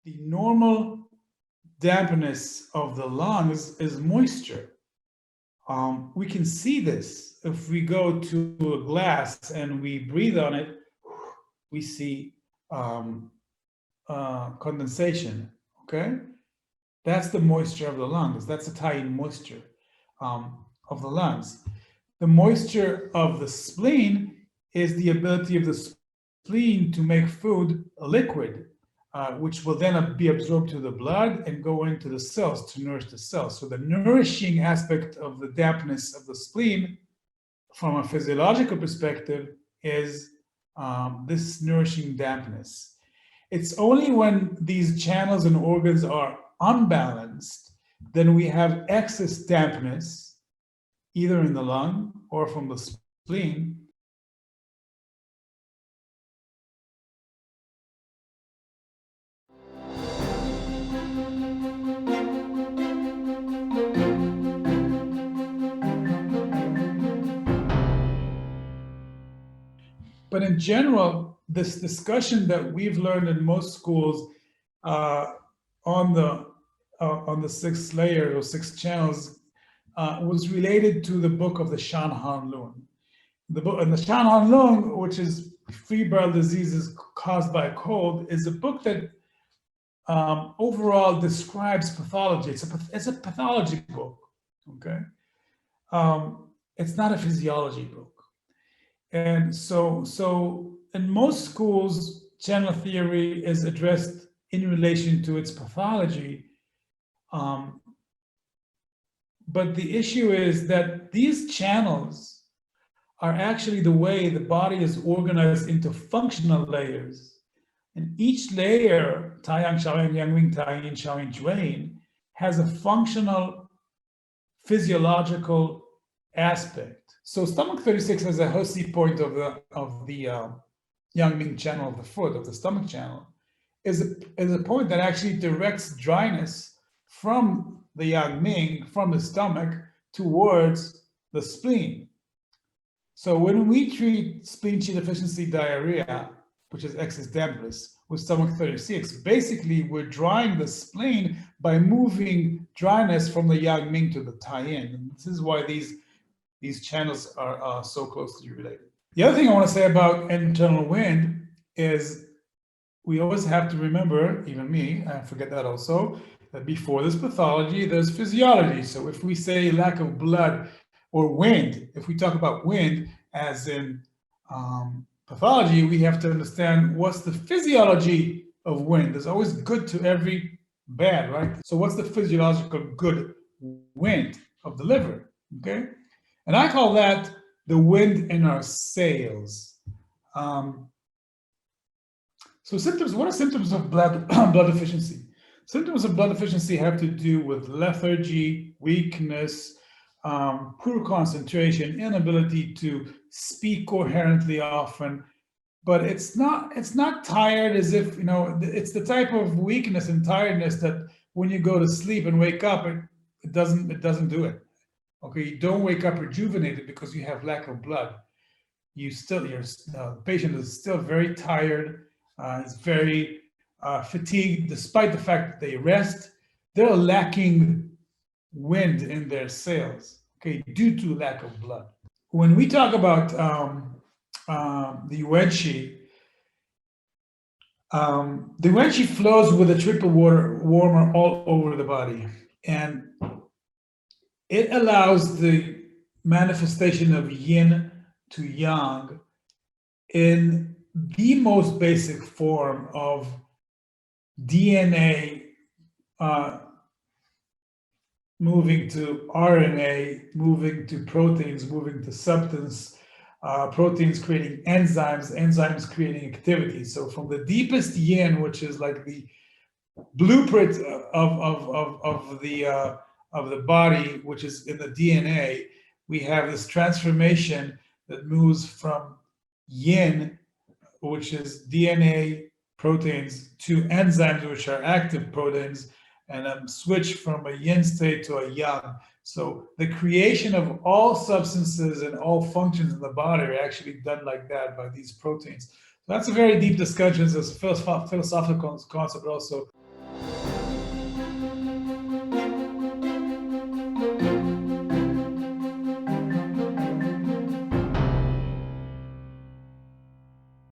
the normal dampness of the lungs is moisture. We can see this if we go to a glass and we breathe on it, we see condensation, okay? That's the moisture of the lungs. That's the tie-in moisture of the lungs. The moisture of the spleen is the ability of the spleen to make food liquid, which will then be absorbed to the blood and go into the cells to nourish the cells. So the nourishing aspect of the dampness of the spleen from a physiological perspective is this nourishing dampness. It's only when these channels and organs are unbalanced, then we have excess dampness, either in the lung or from the spleen. But in general, this discussion that we've learned in most schools on the sixth layer or six channels was related to the book of the Shan Han Lun. The book and the Shan Han Lun, which is febrile diseases caused by a cold, is a book that overall describes pathology. It's a pathology book, okay? It's not a physiology book. And so in most schools, channel theory is addressed in relation to its pathology. But the issue is that these channels are actually the way the body is organized into functional layers. And each layer, Taiyang, Shaoyin, Yangming, Taiyin, Shaoyin, Jue Yin, has a functional physiological aspect. So stomach 36 as a Hosi point of the Yangming channel of the foot, of the stomach channel, is a point that actually directs dryness from the Yangming, from the stomach, towards the spleen. So when we treat spleen qi deficiency diarrhea, which is excess dampness, with stomach 36, basically we're drying the spleen by moving dryness from the Yangming to the Taiyin. And this is why these channels are so closely related. The other thing I want to say about internal wind is we always have to remember, even me, I forget that also, that before this pathology, there's physiology. So if we say lack of blood or wind, if we talk about wind as in pathology, we have to understand what's the physiology of wind. There's always good to every bad, right? So what's the physiological good wind of the liver, okay? And I call that the wind in our sails. So symptoms, what are symptoms of blood deficiency? Symptoms of blood deficiency have to do with lethargy, weakness, poor concentration, inability to speak coherently often, but it's not tired as if, you know, it's the type of weakness and tiredness that when you go to sleep and wake up, it doesn't do it. Okay, you don't wake up rejuvenated because you have lack of blood. Your patient is still very tired, is very fatigued, despite the fact that they rest. They're lacking wind in their sails, okay, due to lack of blood. When we talk about the Wenqi, the Wenqi flows with a triple water warmer all over the body, and it allows the manifestation of yin to yang in the most basic form of DNA moving to RNA, moving to proteins, moving to substance, proteins creating enzymes, enzymes creating activity. So from the deepest yin, which is like the blueprint of the body, which is in the DNA, we have this transformation that moves from yin, which is DNA proteins, to enzymes, which are active proteins, and then switch from a yin state to a yang. So the creation of all substances and all functions in the body are actually done like that by these proteins. So that's a very deep discussion. It's a philosophical concept, but also